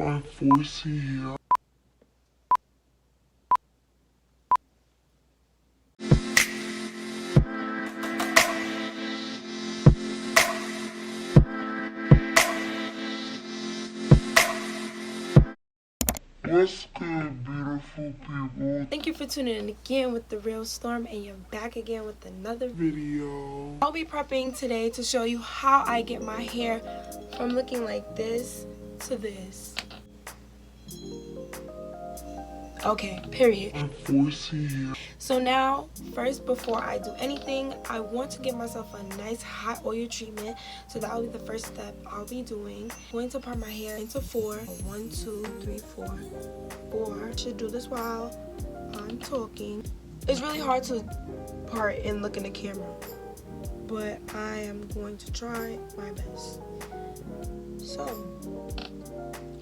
my voice in here. What's good, beautiful people? Thank you for tuning in again with The Real Storm, and you're back again with another video. I'll be prepping today to show you how I get my hair from looking like this to this. Okay, period. My voice in here. So now, first, before I do anything, I want to give myself a nice hot oil treatment. So that will be the first step I'll be doing. I'm going to part my hair into four. 1, 2, 3, 4. 4. Should do this while I'm talking. It's really hard to part and look in the camera, but I am going to try my best. So,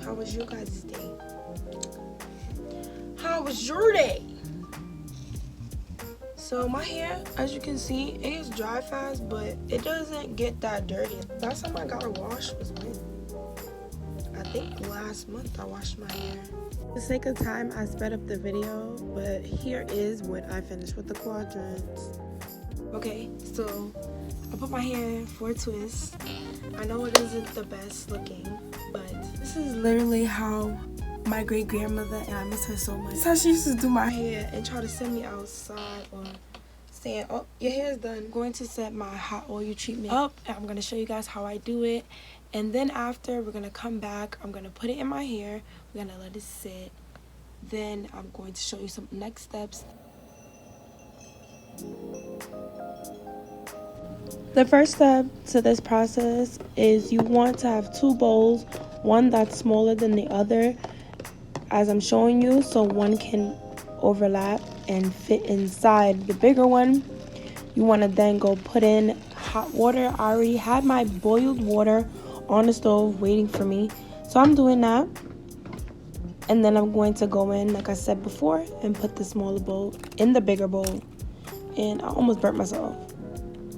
how was your guys' day? How was your day? So my hair, as you can see, it is dry fast, but it doesn't get that dirty. Last time I got a wash was when? I think last month I washed my hair. For the sake of time, I sped up the video, but here is when I finished with the quadrants. Okay, so I put my hair in for a twist. I know it isn't the best looking, but this is literally how my great grandmother, and I miss her so much. That's how she used to do my hair and try to send me outside or saying, oh, your hair's done. I'm going to set my hot oil treatment up, and I'm going to show you guys how I do it. And then after, we're going to come back. I'm going to put it in my hair. We're going to let it sit. Then I'm going to show you some next steps. The first step to this process is you want to have 2 bowls, one that's smaller than the other, as I'm showing you, so one can overlap and fit inside the bigger one. You want to then go put in hot water. I already had my boiled water on the stove waiting for me, so I'm doing that. And then I'm going to go in, like I said before, and put the smaller bowl in the bigger bowl. And I almost burnt myself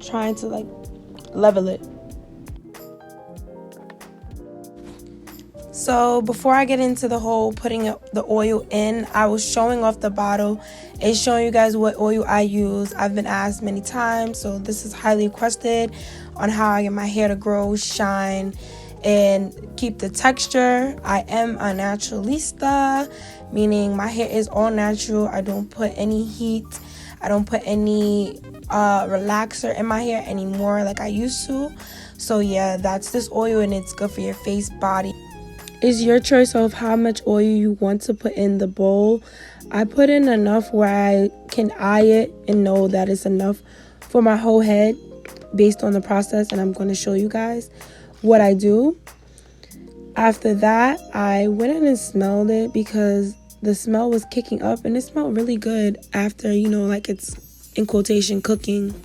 trying to like level it. So before I get into the whole putting the oil in, I was showing off the bottle. It's showing you guys what oil I use. I've been asked many times, so this is highly requested on how I get my hair to grow, shine, and keep the texture. I am a naturalista, meaning my hair is all natural. I don't put any heat. I don't put any relaxer in my hair anymore like I used to. So yeah, that's this oil, and it's good for your face, body. It's your choice of how much oil you want to put in the bowl. I put in enough where I can eye it and know that it's enough for my whole head based on the process, and I'm going to show you guys what I do. After that, I went in and smelled it because the smell was kicking up, and it smelled really good after, you know, like it's in quotation cooking.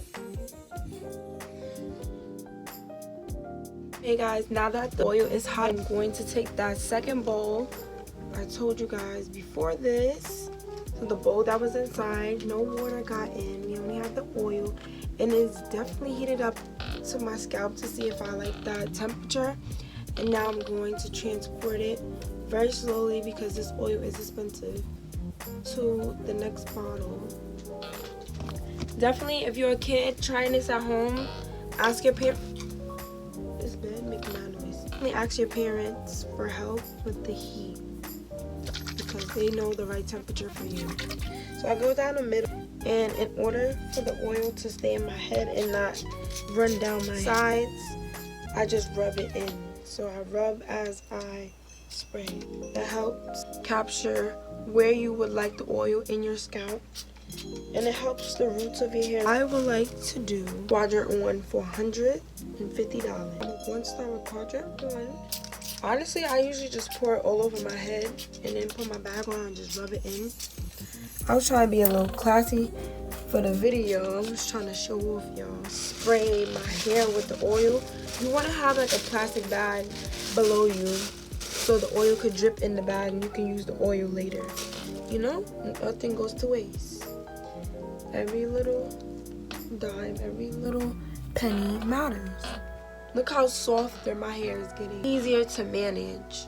Hey guys, now that the oil is hot, I'm going to take that second bowl. I told you guys before this, so the bowl that was inside, no water got in. We only have the oil, and it's definitely heated up to my scalp to see if I like that temperature. And now I'm going to transport it very slowly because this oil is expensive to the next bottle. Definitely, if you're a kid trying this at home, ask your parents. This bed making that noise. Definitely ask your parents for help with the heat because they know the right temperature for you. So I go down the middle, and in order for the oil to stay in my head and not run down my sides, I just rub it in. So I rub as I spray. That helps capture where you would like the oil in your scalp, and it helps the roots of your hair. I would like to do quadrant 1 for $150. I'm going to start with quadrant 1. Honestly, I usually just pour it all over my head and then put my bag on and just rub it in. I was trying to be a little classy for the video. I was trying to show off, y'all. Spray my hair with the oil. You want to have like a plastic bag below you so the oil could drip in the bag and you can use the oil later. You know, nothing goes to waste. Every little dime, every little penny matters. Look how softer my hair is getting. Easier to manage.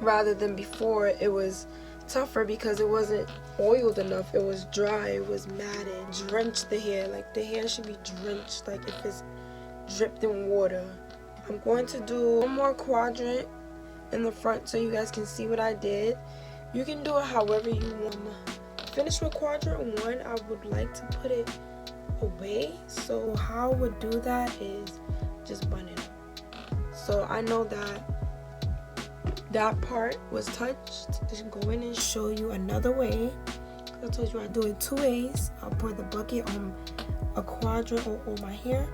rather than before it was tougher because it wasn't oiled enough. It was dry, it was matted, drenched the hair. Like the hair should be drenched, like if it's dripped in water. I'm going to do one more quadrant in the front so you guys can see what I did. You can do it however you want. Finish with quadrant 1. I would like to put it away. So how I would do that is just bun it up. So I know that part was touched. Just go in and show you another way. I told you I do it 2 ways. I'll pour the bucket on a quadrant or on my hair.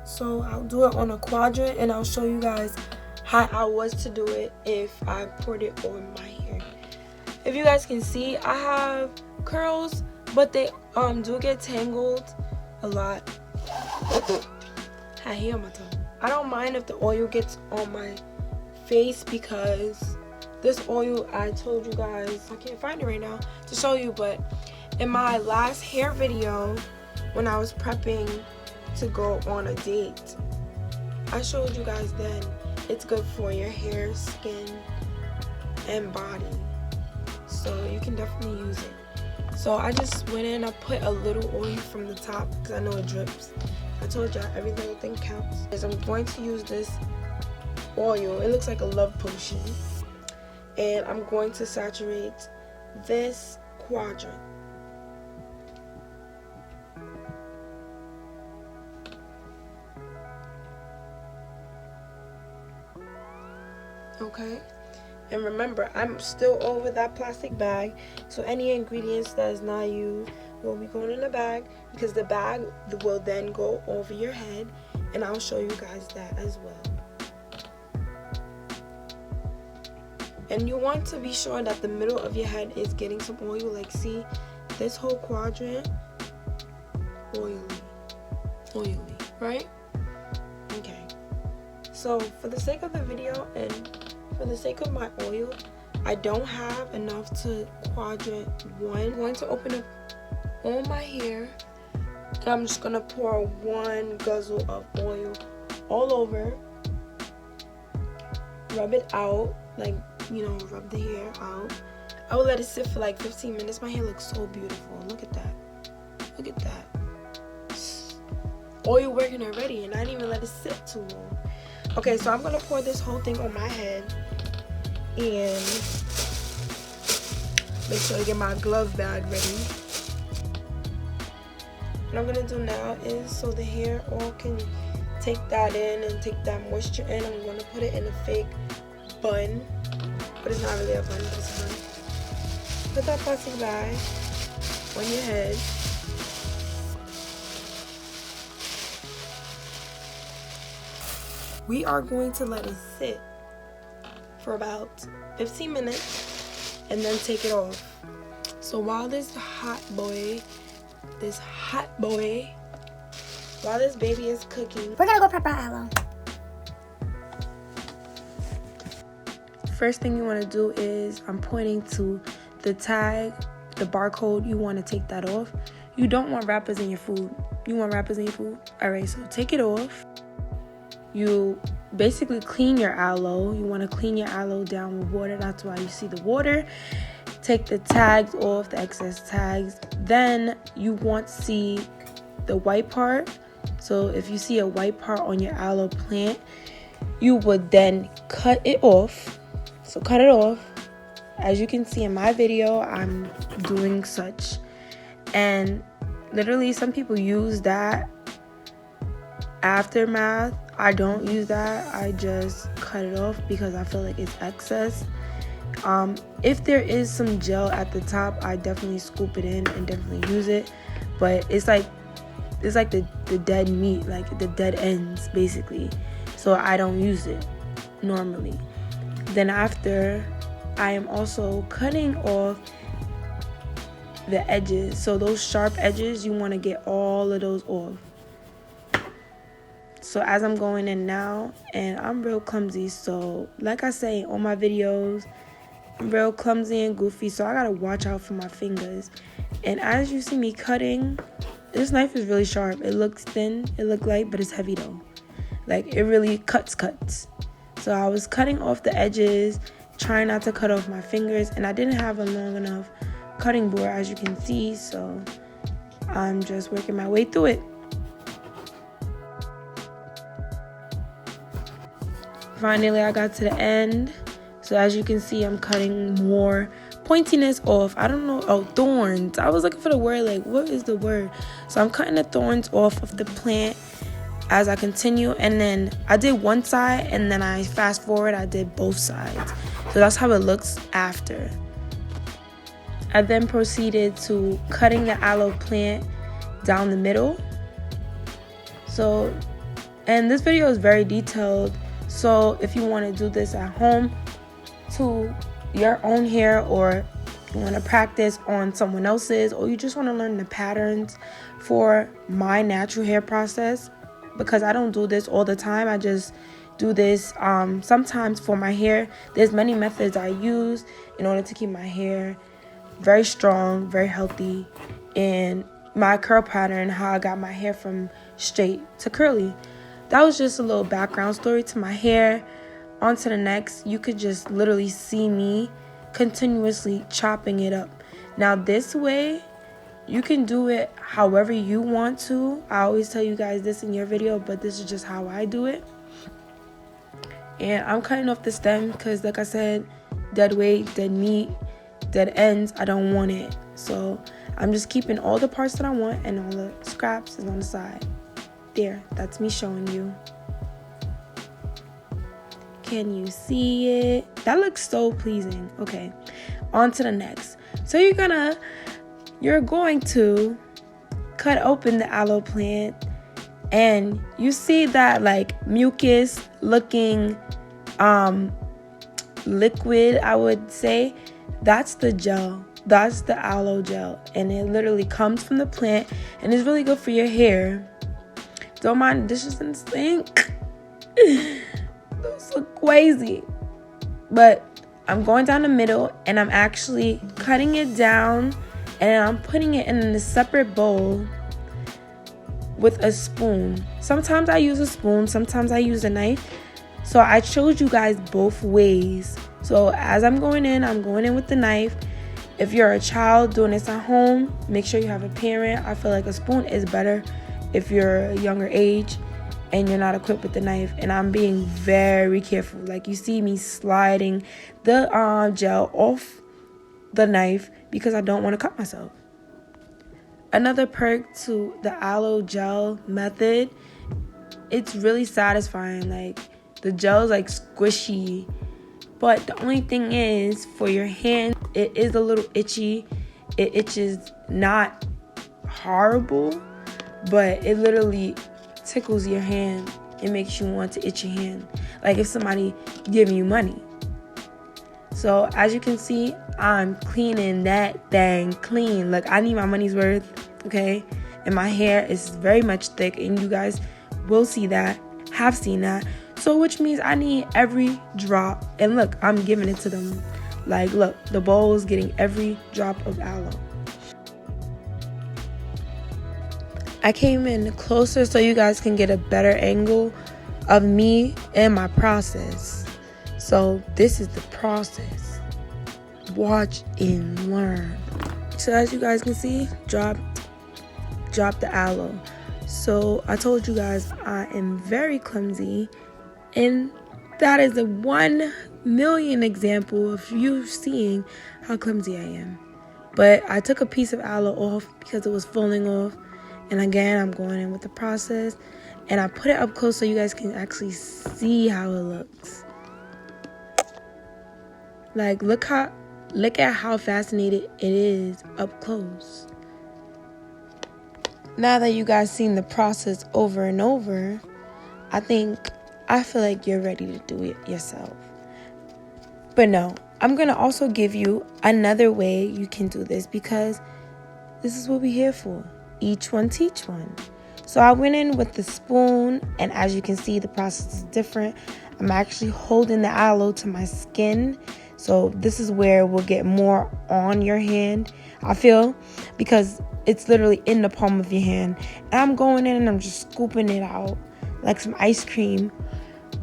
So I'll do it on a quadrant and I'll show you guys how I was to do it if I poured it on my hair. If you guys can see, I have curls, but they do get tangled a lot. I hair on my tongue. I don't mind if the oil gets on my face because this oil, I told you guys, I can't find it right now to show you, but in my last hair video when I was prepping to go on a date, I showed you guys then it's good for your hair, skin, and body, so you can definitely use it. So I just went in, I put a little oil from the top because I know it drips. I told y'all every little thing counts. I'm going to use this oil. It looks like a love potion, and I'm going to saturate this quadrant. Okay, and remember, I'm still over that plastic bag, so any ingredients that is not used will be going in the bag, because the bag will then go over your head, and I'll show you guys that as well. And you want to be sure that the middle of your head is getting some oil. Like, see, this whole quadrant, oily, right? Okay, so for the sake of the video and for the sake of my oil, I don't have enough to quadrant 1. I'm going to open up on my hair, and I'm just gonna pour 1 guzzle of oil all over, rub it out, like, you know, rub the hair out. I will let it sit for like 15 minutes. My hair looks so beautiful. Look at that. Look at that. Oil working already, and I didn't even let it sit too long. Okay, so I'm gonna pour this whole thing on my head and make sure to get my glove bag ready. What I'm gonna do now is, so the hair all can take that in and take that moisture in, I'm gonna put it in a fake bun, but it's not really a bun, but it's a bun. Put that plastic bag on your head. We are going to let it sit for about 15 minutes and then take it off. So while this while this baby is cooking, we're gonna go prep our aloe. First thing you want to do is, I'm pointing to the tag, the barcode. You want to take that off. You don't want wrappers in your food. You want wrappers in your food? Alright, so take it off. You basically clean your aloe. You want to clean your aloe down with water. That's why you see the water. Take the tags off, the excess tags. Then you want to see the white part. So if you see a white part on your aloe plant, you would then cut it off. So cut it off. As you can see in my video, I'm doing such. And literally some people use that aftermath. I don't use that. I just cut it off because I feel like it's excess. If there is some gel at the top, I definitely scoop it in and definitely use it. But it's like the dead meat, like the dead ends basically. So I don't use it normally. Then after, I am also cutting off the edges. So those sharp edges, you want to get all of those off. So as I'm going in now, and I'm real clumsy, so like I say on my videos, I'm real clumsy and goofy, so I gotta watch out for my fingers. And as you see me cutting, this knife is really sharp. It looks thin, it looks light, but it's heavy though. Like, it really cuts. So I was cutting off the edges, trying not to cut off my fingers, and I didn't have a long enough cutting board, as you can see, so I'm just working my way through it. Finally, I got to the end. So as you can see, I'm cutting more pointiness off. I don't know. Oh, thorns. I was looking for the word, like, what is the word? So I'm cutting the thorns off of the plant as I continue. And then I did one side, and then I fast forward, I did both sides. So that's how it looks after. I then proceeded to cutting the aloe plant down the middle. So, and this video is very detailed. So if you want to do this at home to your own hair, or you want to practice on someone else's, or you just want to learn the patterns for my natural hair process, because I don't do this all the time, I just do this sometimes for my hair. There's many methods I use in order to keep my hair very strong, very healthy, and my curl pattern, how I got my hair from straight to curly. That was just a little background story to my hair. On to the next. You could just literally see me continuously chopping it up. Now this way, you can do it however you want to. I always tell you guys this in your video, but this is just how I do it. And I'm cutting off the stem because, like I said, dead weight, dead meat, dead ends, I don't want it. So I'm just keeping all the parts that I want, and all the scraps is on the side. There, that's me showing you. Can you see it? That looks so pleasing. Okay, on to the next. So you're going to cut open the aloe plant, and you see that like mucus looking liquid, I would say. That's the gel. That's the aloe gel, and it literally comes from the plant, and it's really good for your hair. Don't mind the dishes in the sink. Those look crazy. But I'm going down the middle, and I'm actually cutting it down, and I'm putting it in a separate bowl with a spoon. Sometimes I use a spoon, sometimes I use a knife. So I showed you guys both ways. So as I'm going in with the knife. If you're a child doing this at home, make sure you have a parent. I feel like a spoon is better if you're a younger age and you're not equipped with the knife. And I'm being very careful. Like, you see me sliding the gel off the knife because I don't want to cut myself. Another perk to the aloe gel method, it's really satisfying. Like, the gel is like squishy. But the only thing is, for your hand, it is a little itchy. It itches not horrible, but it literally tickles your hand. It makes you want to itch your hand, like if somebody giving you money. So as you can see, I'm cleaning that thing clean. Look, I need my money's worth, okay? And my hair is very much thick, and you guys will see that, have seen that. So which means I need every drop. And look, I'm giving it to them. Like, look, the bowl is getting every drop of aloe. I came in closer so you guys can get a better angle of me and my process. So this is the process. Watch and learn. So as you guys can see, drop the aloe. So I told you guys I am very clumsy, and that is a 1 million example of you seeing how clumsy I am. But I took a piece of aloe off because it was falling off. And again, I'm going in with the process. And I put it up close so you guys can actually see how it looks. Like, look at how fascinated it is up close. Now that you guys seen the process over and over, I feel like you're ready to do it yourself. But no, I'm going to also give you another way you can do this, because this is what we're here for. Each one teach one. So I went in with the spoon, and as you can see, the process is different. I'm actually holding the aloe to my skin. So this is where we'll get more on your hand, I feel, because it's literally in the palm of your hand. And I'm going in and I'm just scooping it out like some ice cream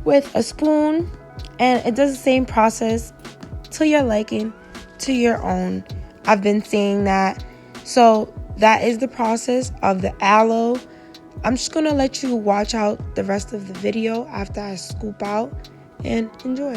with a spoon. And it does the same process to your liking, to your own. I've been saying that. So that is the process of the aloe. I'm just gonna let you watch out the rest of the video after I scoop out and enjoy.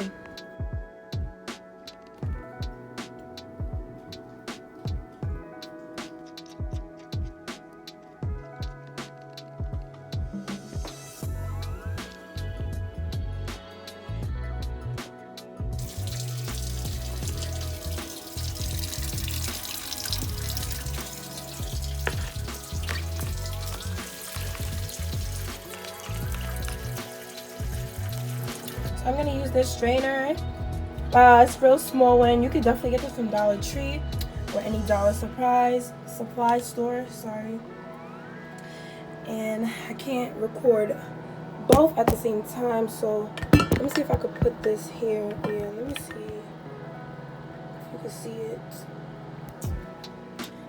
I'm gonna use this strainer. It's a real small one. You could definitely get this from Dollar Tree or any dollar supply store. Sorry. And I can't record both at the same time, so let me see if I could put this here. Yeah, let me see if you can see it.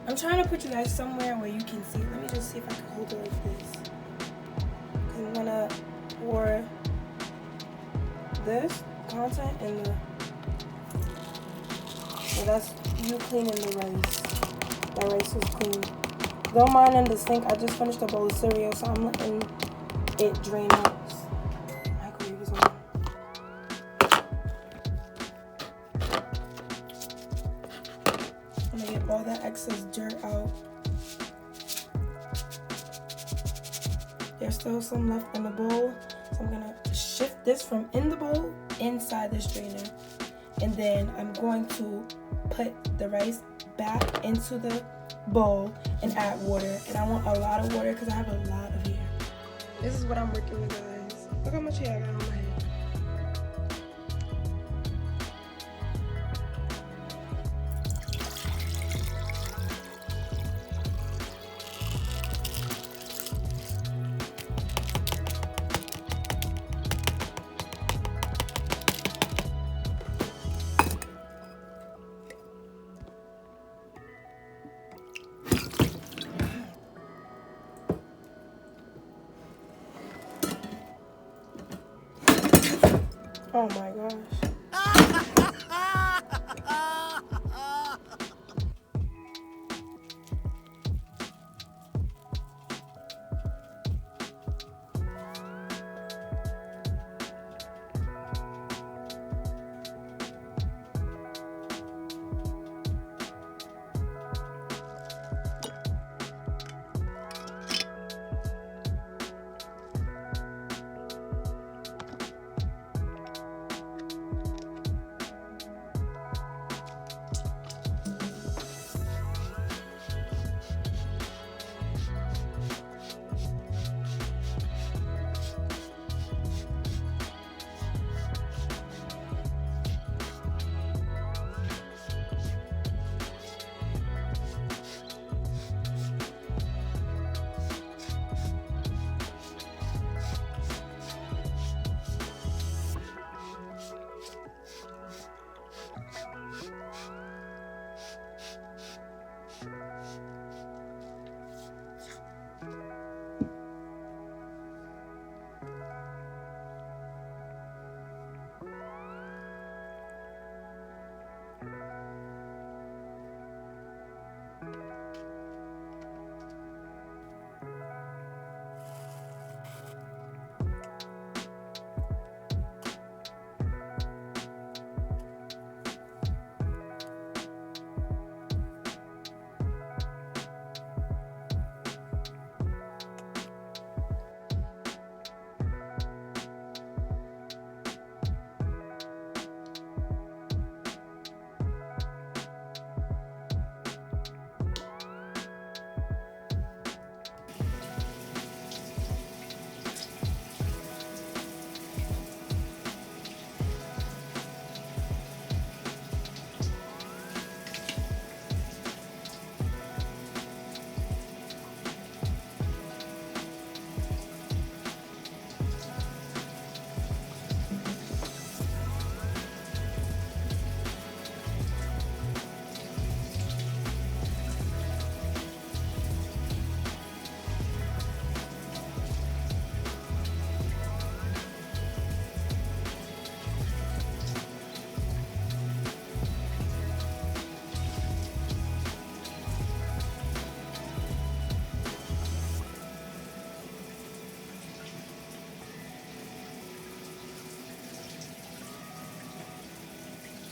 I'm trying to put you guys somewhere where you can see it. Let me just see if I can hold it like this. I'm gonna pour this content in the, so that's you cleaning the rice. That rice was clean. Don't mind in the sink. I just finished a bowl of cereal, so I'm letting it drain out. Microwave is on. I'm gonna get all that excess dirt out. There's still some left in the bowl, so I'm gonna shift this from in the bowl inside this strainer, and then I'm going to put the rice back into the bowl and add water. And I want a lot of water because I have a lot of hair. This is what I'm working with, guys. Look how much hair I got on my head. Oh my gosh.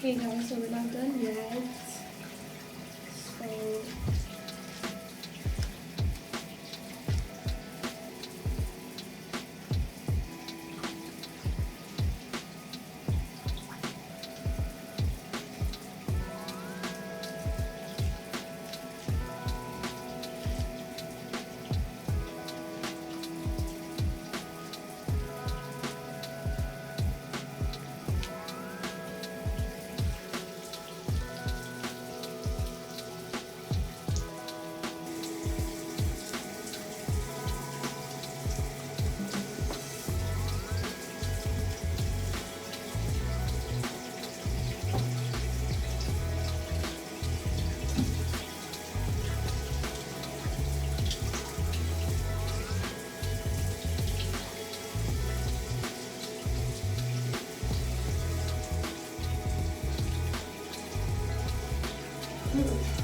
Okay guys, so we're not done yet. So